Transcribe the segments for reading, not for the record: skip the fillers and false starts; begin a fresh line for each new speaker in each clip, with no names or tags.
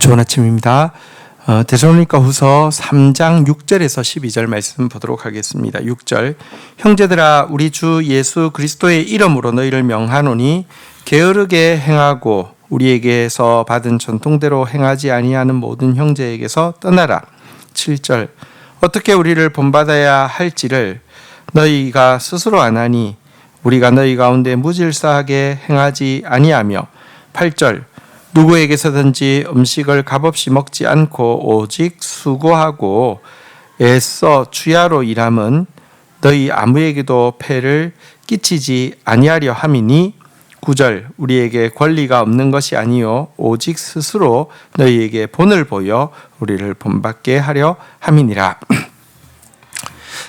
좋은 아침입니다. 데살로니가 후서 3장 6절에서 12절 말씀 보도록 하겠습니다. 6절 형제들아 우리 주 예수 그리스도의 이름으로 너희를 명하노니 게으르게 행하고 우리에게서 받은 전통대로 행하지 아니하는 모든 형제에게서 떠나라. 7절 어떻게 우리를 본받아야 할지를 너희가 스스로 아나니 우리가 너희 가운데 무질서하게 행하지 아니하며 8절 누구에게서든지 음식을 값없이 먹지 않고 오직 수고하고 애써 주야로 일함은 너희 아무에게도 폐를 끼치지 아니하려 함이니 9절 우리에게 권리가 없는 것이 아니요 오직 스스로 너희에게 본을 보여 우리를 본받게 하려 함이니라.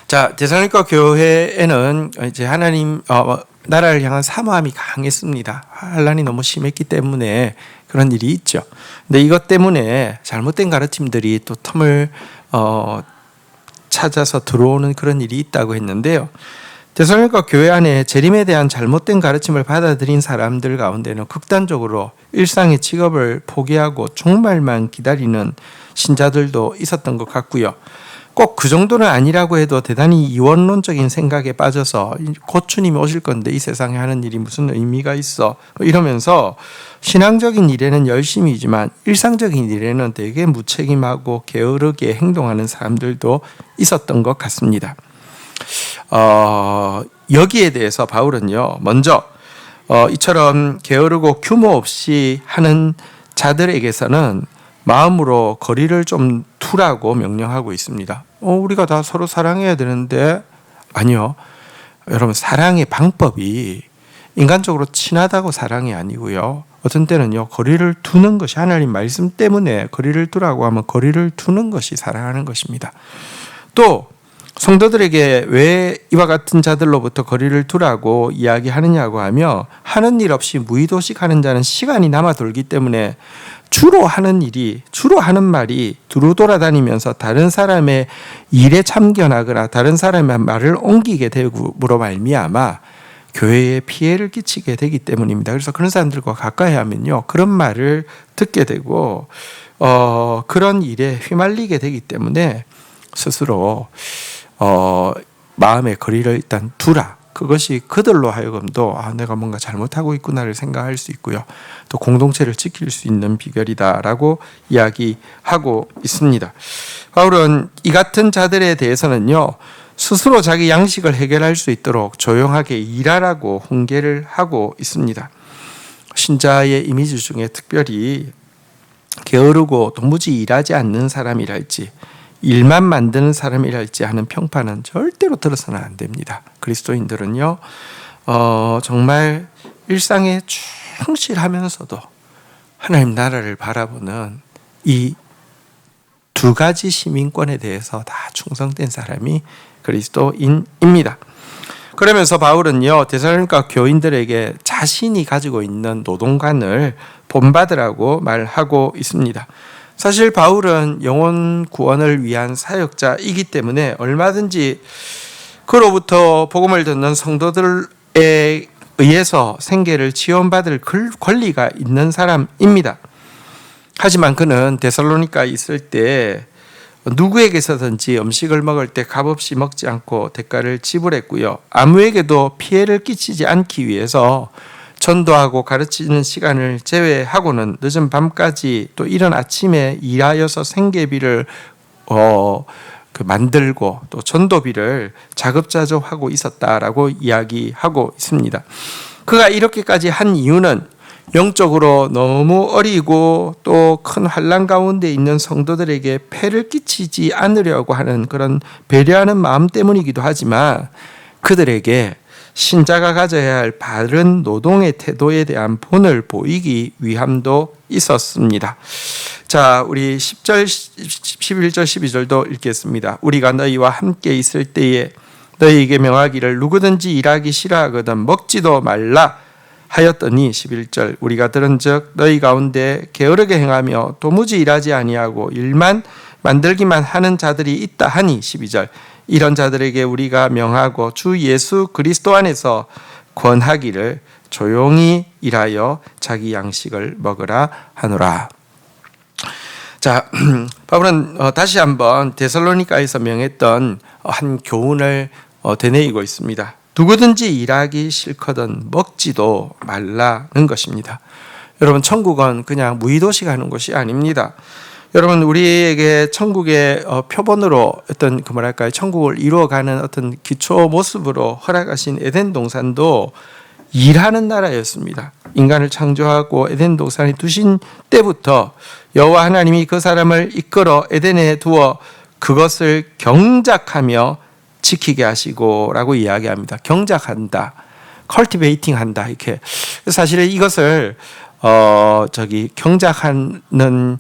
자, 데살로니가 교회에는 이제 하나님 나라를 향한 사모함이 강했습니다. 환란이 너무 심했기 때문에 그런 일이 있죠. 근데 이것 때문에 잘못된 가르침들이 또 틈을 찾아서 들어오는 그런 일이 있다고 했는데요. 데살로니가 교회 안에 재림에 대한 잘못된 가르침을 받아들인 사람들 가운데는 극단적으로 일상의 직업을 포기하고 종말만 기다리는 신자들도 있었던 것 같고요. 꼭 그 정도는 아니라고 해도 대단히 이원론적인 생각에 빠져서 곧 주님이 오실 건데 이 세상에 하는 일이 무슨 의미가 있어 이러면서 신앙적인 일에는 열심이지만 일상적인 일에는 되게 무책임하고 게으르게 행동하는 사람들도 있었던 것 같습니다. 여기에 대해서 바울은요 먼저 이처럼 게으르고 규모 없이 하는 자들에게서는 마음으로 거리를 좀 두라고 명령하고 있습니다. 우리가 다 서로 사랑해야 되는데 아니요. 여러분 사랑의 방법이 인간적으로 친하다고 사랑이 아니고요. 어떤 때는요. 거리를 두는 것이 하나님 말씀 때문에 거리를 두라고 하면 거리를 두는 것이 사랑하는 것입니다. 또 성도들에게 왜 이와 같은 자들로부터 거리를 두라고 이야기하느냐고 하며 하는 일 없이 무의도식 하는 자는 시간이 남아 돌기 때문에 주로 하는 말이 두루 돌아다니면서 다른 사람의 일에 참견하거나 다른 사람의 말을 옮기게 되므로 말미암아 교회에 피해를 끼치게 되기 때문입니다. 그래서 그런 사람들과 가까이 하면요 그런 말을 듣게 되고 그런 일에 휘말리게 되기 때문에 스스로 마음의 거리를 일단 두라. 그것이 그들로 하여금도 내가 뭔가 잘못하고 있구나를 생각할 수 있고요. 또 공동체를 지킬 수 있는 비결이다라고 이야기하고 있습니다. 바울은 이 같은 자들에 대해서는요. 스스로 자기 양식을 해결할 수 있도록 조용하게 일하라고 훈계를 하고 있습니다. 신자의 이미지 중에 특별히 게으르고 도무지 일하지 않는 사람이랄지 일만 만드는 사람이랄지 하는 평판은 절대로 들어서는 안 됩니다. 그리스도인들은요, 정말 일상에 충실하면서도 하나님 나라를 바라보는 이 두 가지 시민권에 대해서 다 충성된 사람이 그리스도인입니다. 그러면서 바울은요, 데살로니가 교인들에게 자신이 가지고 있는 노동관을 본받으라고 말하고 있습니다. 사실 바울은 영혼 구원을 위한 사역자이기 때문에 얼마든지 그로부터 복음을 듣는 성도들에 의해서 생계를 지원받을 권리가 있는 사람입니다. 하지만 그는 데살로니가에 있을 때 누구에게서든지 음식을 먹을 때 값없이 먹지 않고 대가를 지불했고요. 아무에게도 피해를 끼치지 않기 위해서 전도하고 가르치는 시간을 제외하고는 늦은 밤까지 또 이른 아침에 일하여서 생계비를 만들고 또 전도비를 자급자족하고 있었다라고 이야기하고 있습니다. 그가 이렇게까지 한 이유는 영적으로 너무 어리고 또 큰 환난 가운데 있는 성도들에게 폐를 끼치지 않으려고 하는 그런 배려하는 마음 때문이기도 하지만 그들에게 신자가 가져야 할 바른 노동의 태도에 대한 본을 보이기 위함도 있었습니다. 자, 우리 10절, 11절, 12절도 읽겠습니다. 우리가 너희와 함께 있을 때에 너희에게 명하기를 누구든지 일하기 싫어하거든 먹지도 말라 하였더니 11절 우리가 들은즉 너희 가운데 게으르게 행하며 도무지 일하지 아니하고 일만 만들기만 하는 자들이 있다 하니 12절 이런 자들에게 우리가 명하고 주 예수 그리스도 안에서 권하기를 조용히 일하여 자기 양식을 먹으라 하노라. 자, 바울은 다시 한번 데살로니가에서 명했던 한 교훈을 되뇌이고 있습니다. 누구든지 일하기 싫거든 먹지도 말라는 것입니다. 여러분, 천국은 그냥 무의도시 가는 곳이 아닙니다. 여러분, 우리에게 천국의 표본으로 어떤 천국을 이루어가는 어떤 기초 모습으로 허락하신 에덴 동산도 일하는 나라였습니다. 인간을 창조하고 에덴 동산에 두신 때부터 여호와 하나님이 그 사람을 이끌어 에덴에 두어 그것을 경작하며 지키게 하시고라고 이야기합니다. 경작한다, 컬티베이팅 한다, 이렇게. 사실 이것을 경작하는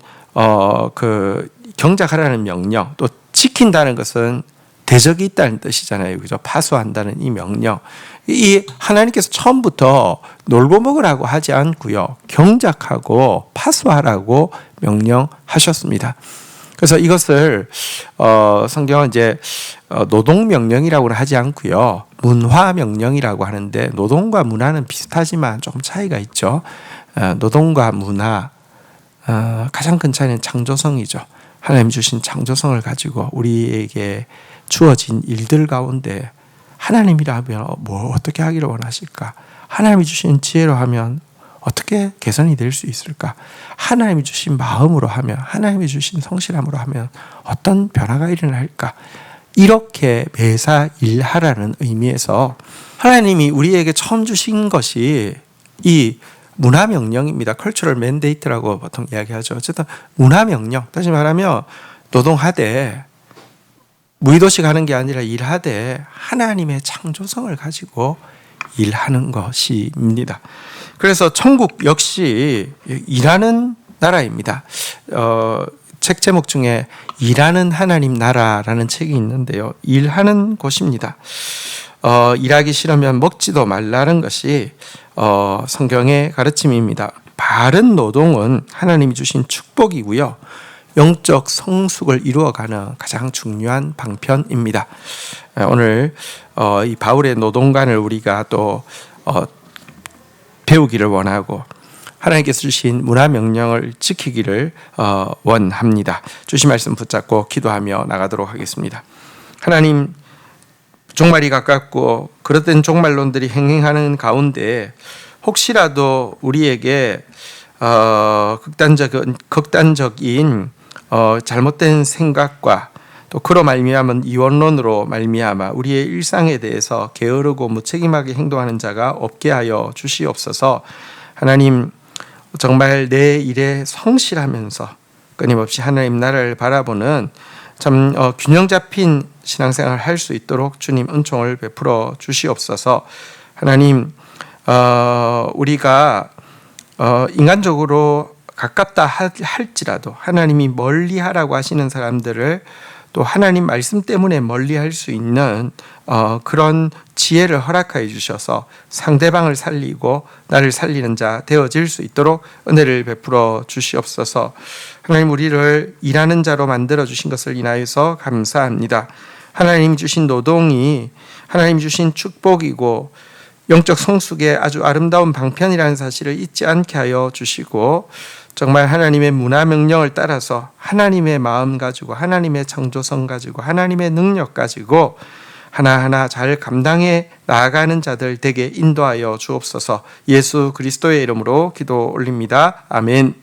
경작하라는 명령, 또 지킨다는 것은 대적이 있다는 뜻이잖아요. 그죠? 파수한다는 이 명령. 이 하나님께서 처음부터 놀고 먹으라고 하지 않고요. 경작하고 파수하라고 명령하셨습니다. 그래서 이것을 성경은 이제 노동 명령이라고는 하지 않고요. 문화 명령이라고 하는데, 노동과 문화는 비슷하지만 조금 차이가 있죠. 노동과 문화, 가장 큰 차이는 창조성이죠. 하나님 주신 창조성을 가지고 우리에게 주어진 일들 가운데 하나님이라면 뭐 어떻게 하기를 원하실까? 하나님이 주신 지혜로 하면 어떻게 개선이 될 수 있을까? 하나님이 주신 마음으로 하면, 하나님이 주신 성실함으로 하면 어떤 변화가 일어날까? 이렇게 매사 일하라는 의미에서 하나님이 우리에게 처음 주신 것이 이 문화명령입니다. 컬처럴 맨데이트라고 보통 이야기하죠. 어쨌든 문화명령, 다시 말하면 노동하되 무의도시 가는 게 아니라 일하되 하나님의 창조성을 가지고 일하는 것입니다. 그래서 천국 역시 일하는 나라입니다. 책 제목 중에 일하는 하나님 나라라는 책이 있는데요. 일하는 곳입니다. 일하기 싫으면 먹지도 말라는 것이 성경의 가르침입니다. 바른 노동은 하나님이 주신 축복이고요. 영적 성숙을 이루어가는 가장 중요한 방편입니다. 오늘 이 바울의 노동관을 우리가 또 배우기를 원하고 하나님께서 주신 문화명령을 지키기를 원합니다. 주신 말씀 붙잡고 기도하며 나가도록 하겠습니다. 하나님, 종말이 가깝고 그릇된 종말론들이 행행하는 가운데 혹시라도 우리에게 극단적인 잘못된 생각과 또 그로 말미암은 이원론으로 말미암아 우리의 일상에 대해서 게으르고 무책임하게 행동하는 자가 없게 하여 주시옵소서. 하나님, 정말 내 일에 성실하면서 끊임없이 하나님 나라를 바라보는 참 균형 잡힌 신앙생활을 할 수 있도록 주님 은총을 베풀어 주시옵소서. 하나님, 우리가 인간적으로 가깝다 할지라도 하나님이 멀리하라고 하시는 사람들을 또 하나님 말씀 때문에 멀리할 수 있는 그런 지혜를 허락하여 주셔서 상대방을 살리고 나를 살리는 자 되어질 수 있도록 은혜를 베풀어 주시옵소서. 하나님, 우리를 일하는 자로 만들어 주신 것을 인하여서 감사합니다. 하나님 주신 노동이 하나님 주신 축복이고 영적 성숙의 아주 아름다운 방편이라는 사실을 잊지 않게 하여 주시고, 정말 하나님의 문화 명령을 따라서 하나님의 마음 가지고 하나님의 창조성 가지고 하나님의 능력 가지고 하나하나 잘 감당해 나아가는 자들 되게 인도하여 주옵소서. 예수 그리스도의 이름으로 기도 올립니다. 아멘.